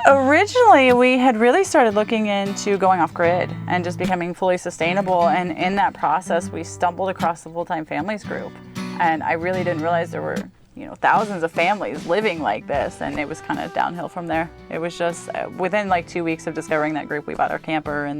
Originally, we had really started looking into going off grid and just becoming fully sustainable. And in that process, we stumbled across the Full-Time Families group. And I really didn't realize there were, thousands of families living like this. And it was kind of downhill from there. It was just within like 2 weeks of discovering that group, we bought our camper. And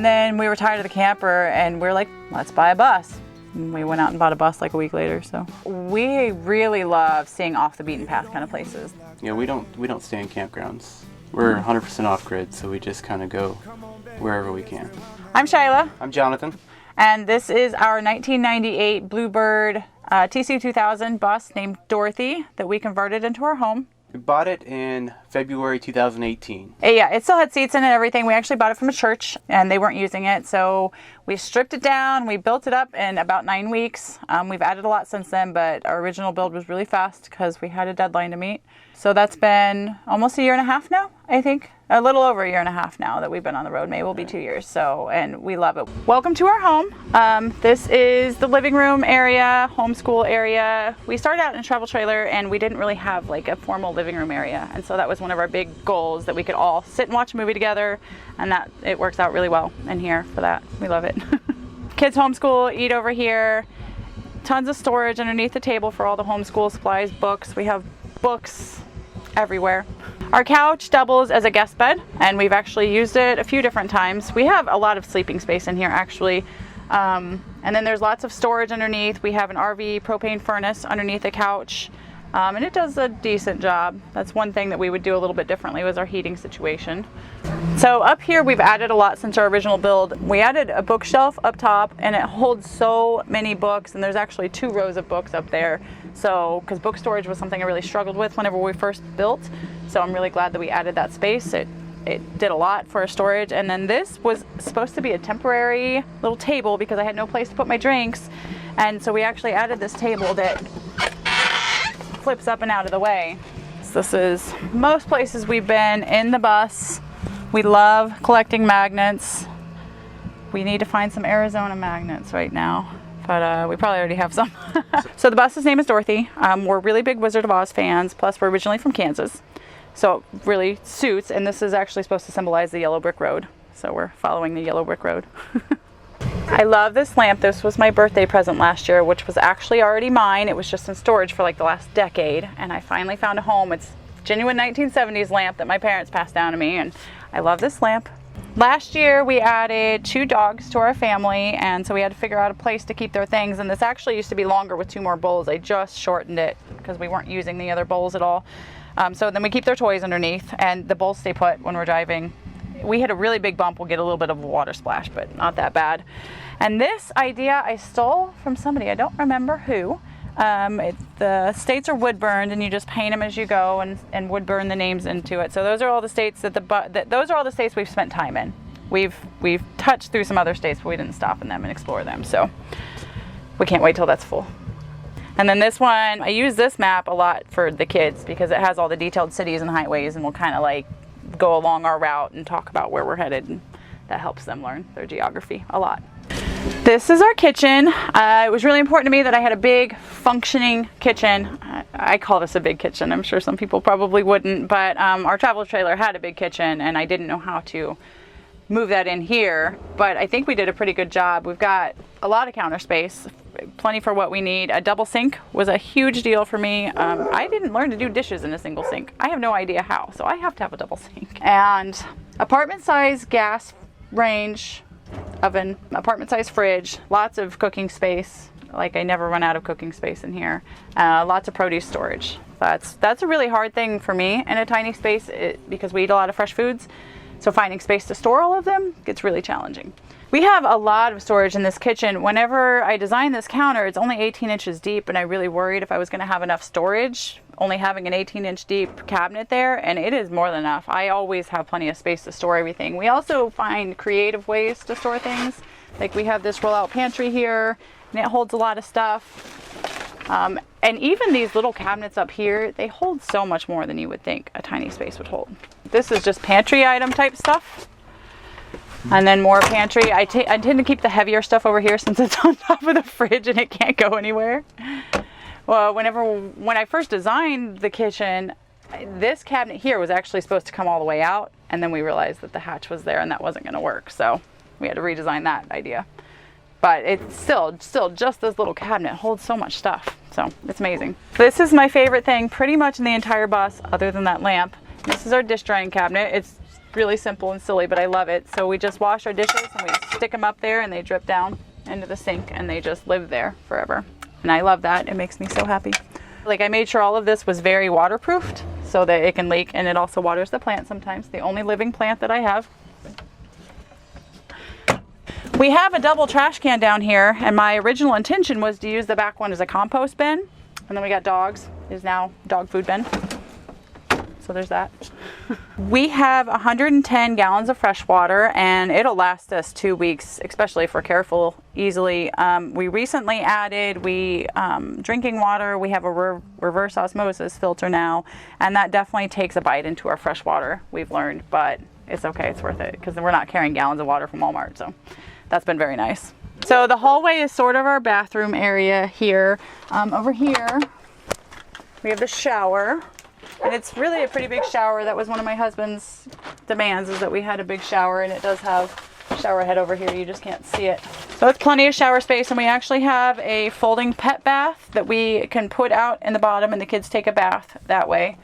then we were tired of the camper and we were like, let's buy a bus. And we went out and bought a bus like a week later. So we really love seeing off the beaten path kind of places. Yeah, we don't stay in campgrounds. We're 100% off grid, so we just kind of go wherever we can. I'm Shyla. I'm Jonathan. And this is our 1998 Bluebird TC2000 bus named Dorothy that we converted into our home. We bought it in February 2018. Yeah, it still had seats in it and everything. We actually bought it from a church and they weren't using it. So we stripped it down. We built it up in about 9 weeks. We've added a lot since then, but our original build was really fast because we had a deadline to meet. So that's been almost a year and a half now, I think. A little over a year and a half now that we've been on the road. Maybe it will be 2 years. So, and we love it. Welcome to our home. This is the living room area, homeschool area. We started out in a travel trailer and we didn't really have like a formal living room area. And so that was one of our big goals, that we could all sit and watch a movie together. And that it works out really well in here for that. We love it. Kids homeschool, eat over here. Tons of storage underneath the table for all the homeschool supplies, books. We have books everywhere. Our couch doubles as a guest bed and we've actually used it a few different times. We have a lot of sleeping space in here actually. And then there's lots of storage underneath. We have an RV propane furnace underneath the couch. And it does a decent job. That's one thing that we would do a little bit differently, was our heating situation. So up here we've added a lot since our original build. We added a bookshelf up top and it holds so many books, and there's actually 2 rows of books up there. So, because book storage was something I really struggled with whenever we first built. So I'm really glad that we added that space. It did a lot for our storage. And then this was supposed to be a temporary little table because I had no place to put my drinks. And so we actually added this table that flips up and out of the way. So this is most places we've been in the bus. We love collecting magnets. We need to find some Arizona magnets right now, but we probably already have some. So the bus's name is Dorothy. We're really big Wizard of Oz fans, plus we're originally from Kansas. So it really suits, and this is actually supposed to symbolize the yellow brick road. So we're following the yellow brick road. I love this lamp. This was my birthday present last year, which was actually already mine. It was just in storage for like the last decade, and I finally found a home. It's a genuine 1970s lamp that my parents passed down to me, and I love this lamp. Last year we added 2 dogs to our family, and so we had to figure out a place to keep their things, and this actually used to be longer with 2 more bowls. I just shortened it because we weren't using the other bowls at all. So then we keep their toys underneath, and the bowls stay put when we're driving. We hit a really big bump, we'll get a little bit of a water splash, but not that bad. And this idea I stole from somebody, I don't remember who. The states are wood burned, and you just paint them as you go and wood burn the names into it. So those are all the states those are all the states we've spent time in. We've touched through some other states, but we didn't stop in them and explore them. So we can't wait till that's full. And then this one, I use this map a lot for the kids because it has all the detailed cities and highways, and we'll kind of like go along our route and talk about where we're headed, and that helps them learn their geography a lot. This is our kitchen. It was really important to me that I had a big functioning kitchen. I call this a big kitchen. I'm sure some people probably wouldn't, but our travel trailer had a big kitchen and I didn't know how to move that in here, but I think we did a pretty good job. We've got a lot of counter space, plenty for what we need. A double sink was a huge deal for me. I didn't learn to do dishes in a single sink. I have no idea how, so I have to have a double sink. And apartment size gas range, oven, apartment size fridge, lots of cooking space. Like I never run out of cooking space in here. Lots of produce storage. That's a really hard thing for me in a tiny space because we eat a lot of fresh foods. So finding space to store all of them gets really challenging. We have a lot of storage in this kitchen. Whenever I designed this counter, it's only 18 inches deep, and I really worried if I was going to have enough storage, only having an 18-inch deep cabinet there, and it is more than enough. I always have plenty of space to store everything. We also find creative ways to store things. Like we have this Rollout Pantry here, and it holds a lot of stuff. And even these little cabinets up here, they hold so much more than you would think a tiny space would hold. This is just pantry item type stuff. And then more pantry. I tend to keep the heavier stuff over here since it's on top of the fridge and it can't go anywhere. Well, when I first designed the kitchen, This cabinet here was actually supposed to come all the way out, and then we realized that the hatch was there and that wasn't going to work, so we had to redesign that idea. But it's still just this little cabinet holds so much stuff, so it's amazing. This is my favorite thing pretty much in the entire bus other than that lamp. This is our dish drying cabinet. It's really simple and silly, but I love it. So we just wash our dishes and we stick them up there and they drip down into the sink and they just live there forever. And I love that. It makes me so happy. Like, I made sure all of this was very waterproofed so that it can leak, and it also waters the plant sometimes, the only living plant that I have. We have a double trash can down here, and my original intention was to use the back one as a compost bin, and then we got dogs, is now dog food bin. So there's that. We have 110 gallons of fresh water, and it'll last us 2 weeks, especially if we're careful, easily. We recently added drinking water. We have a reverse osmosis filter now, and that definitely takes a bite into our fresh water, we've learned, but it's okay, it's worth it, because we're not carrying gallons of water from Walmart, so that's been very nice. So the hallway is sort of our bathroom area here. Over here, we have the shower. And it's really a pretty big shower. That was one of my husband's demands, is that we had a big shower, and it does have a shower head over here. You just can't see it. So it's plenty of shower space, and we actually have a folding pet bath that we can put out in the bottom and the kids take a bath that way.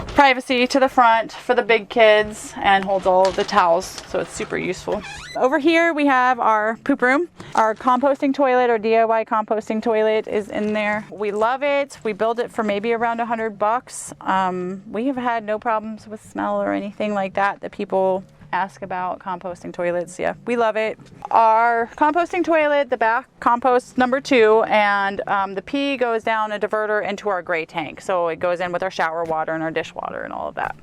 Privacy to the front for the big kids, and holds all of the towels, so it's super useful. Over here we have our poop room. Our composting toilet, or DIY composting toilet, is in there. We love it. We built it for maybe around $100. We have had no problems with smell or anything like that people ask about composting toilets. Yeah, we love it. Our composting toilet, the back compost number 2, and the pee goes down a diverter into our gray tank. So it goes in with our shower water and our dishwater and all of that.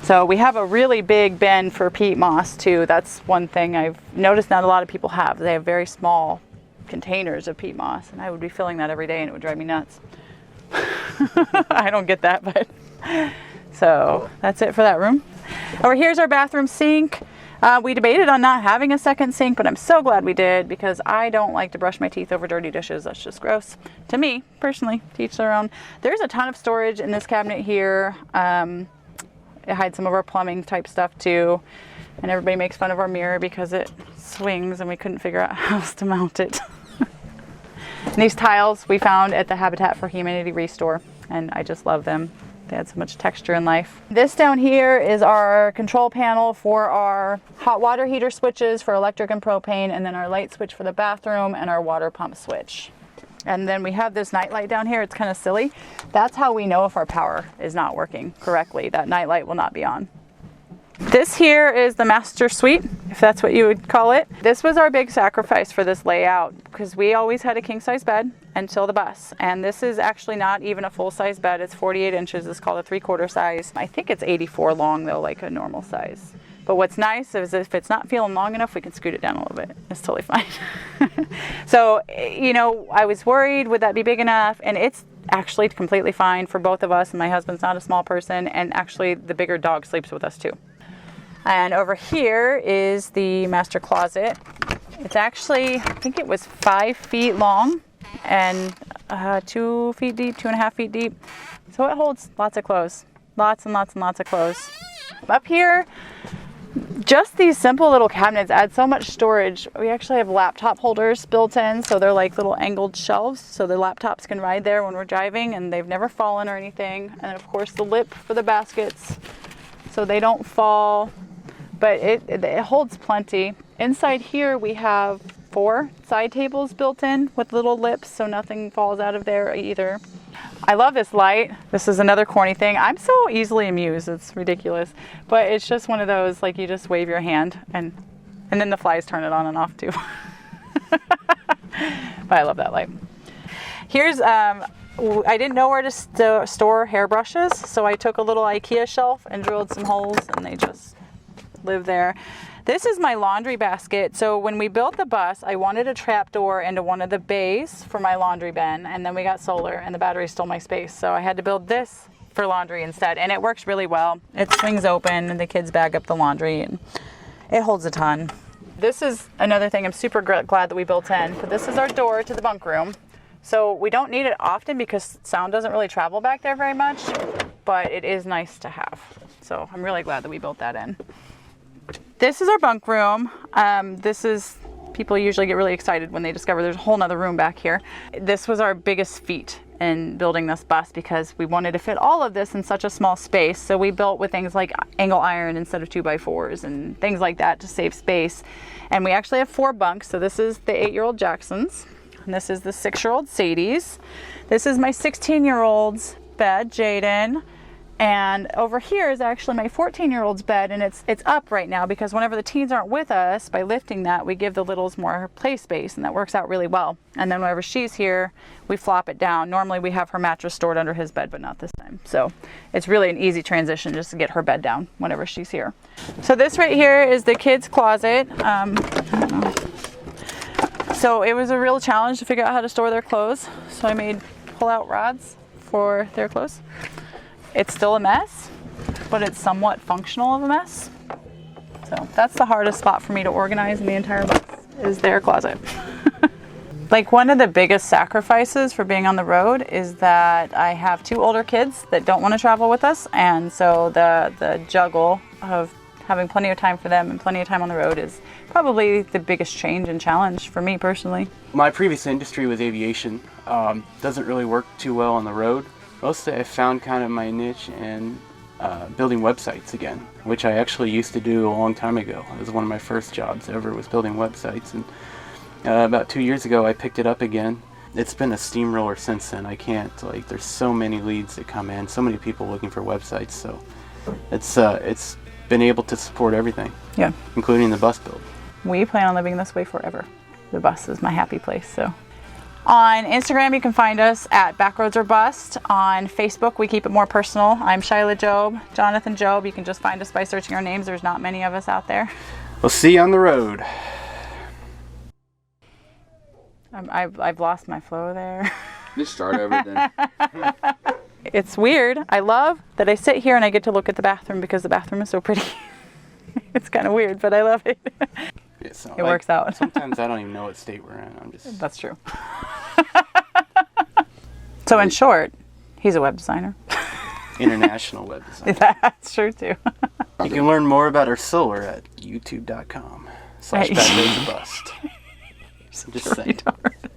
So we have a really big bin for peat moss too. That's one thing I've noticed not a lot of people have. They have very small containers of peat moss, and I would be filling that every day and it would drive me nuts. I don't get that, but so that's it for that room. Over here's our bathroom sink. We debated on not having a second sink, but I'm so glad we did, because I don't like to brush my teeth over dirty dishes. That's just gross to me personally. To each their own. There's a ton of storage in this cabinet here. It hides some of our plumbing type stuff too, and everybody makes fun of our mirror because it swings and we couldn't figure out how else to mount it. And these tiles we found at the Habitat for Humanity Restore, and I just love them. They had so much texture in life. This down here is our control panel for our hot water heater switches for electric and propane, and then our light switch for the bathroom, and our water pump switch. And then we have this night light down here. It's kind of silly. That's how we know if our power is not working correctly. That night light will not be on. This here is the master suite, if that's what you would call it. This was our big sacrifice for this layout, because we always had a king size bed until the bus. And this is actually not even a full size bed. It's 48 inches. It's called a 3/4 size. I think it's 84 long though, like a normal size. But what's nice is if it's not feeling long enough, we can scoot it down a little bit. It's totally fine. So, you know, I was worried, would that be big enough? And it's actually completely fine for both of us. And my husband's not a small person. And actually the bigger dog sleeps with us too. And over here is the master closet. It's actually, I think it was 5 feet long and 2 feet deep, 2.5 feet deep. So it holds lots of clothes, lots and lots and lots of clothes. Up here, just these simple little cabinets add so much storage. We actually have laptop holders built in, so they're like little angled shelves, so the laptops can ride there when we're driving, and they've never fallen or anything. And of course the lip for the baskets, so they don't fall, but it holds plenty. Inside here we have 4 side tables built in with little lips, so nothing falls out of there either. I love this light. This is another corny thing. I'm so easily amused. It's ridiculous. But it's just one of those, like, you just wave your hand and then the flies turn it on and off too. But I love that light. Here's, I didn't know where to store hairbrushes, so I took a little IKEA shelf and drilled some holes, and they just live there. This is my laundry basket. So when we built the bus, I wanted a trap door into one of the bays for my laundry bin, and then we got solar and the battery stole my space. So I had to build this for laundry instead, and it works really well. It swings open and the kids bag up the laundry, and it holds a ton. This is another thing I'm super glad that we built in, but this is our door to the bunk room. So we don't need it often because sound doesn't really travel back there very much, but it is nice to have. So I'm really glad that we built that in. This is our bunk room. People usually get really excited when they discover there's a whole nother room back here. This was our biggest feat in building this bus because we wanted to fit all of this in such a small space. So we built with things like angle iron instead of 2x4s and things like that to save space. And we actually have 4 bunks. So this is the 8-year-old Jackson's, and this is the 6-year-old Sadie's. This is my 16-year-old's bed, Jaden. And over here is actually my 14-year-old's bed, and it's up right now because whenever the teens aren't with us, by lifting that, we give the littles more play space, and that works out really well. And then whenever she's here, we flop it down. Normally we have her mattress stored under his bed, but not this time. So it's really an easy transition just to get her bed down whenever she's here. So this right here is the kids' closet. I don't know. So it was a real challenge to figure out how to store their clothes. So I made pull-out rods for their clothes. It's still a mess, but it's somewhat functional of a mess. So that's the hardest spot for me to organize in the entire bus is their closet. Like one of the biggest sacrifices for being on the road is that I have 2 older kids that don't want to travel with us. And so the juggle of having plenty of time for them and plenty of time on the road is probably the biggest change and challenge for me personally. My previous industry was aviation. Doesn't really work too well on the road. Mostly I found kind of my niche in building websites again, which I actually used to do a long time ago. It was one of my first jobs ever, was building websites. And about 2 years ago I picked it up again. It's been a steamroller since then. There's so many leads that come in, so many people looking for websites. So it's been able to support everything, Yeah. including the bus build. We plan on living this way forever. The bus is my happy place, so. On Instagram, you can find us at Backroads or Bust. On Facebook, we keep it more personal. I'm Shyla Jobe, Jonathan Jobe. You can just find us by searching our names. There's not many of us out there. We'll see you on the road. I've lost my flow there. Just start over then. It's weird. I love that I sit here and I get to look at the bathroom because the bathroom is so pretty. It's kind of weird, but I love it. Yeah, so, It works out. Sometimes I don't even know what state we're in. That's true. So in short, he's a web designer. International web designer. That's true too. You can learn more about our solar at youtube.com/backroadsbust. Just saying. Retard.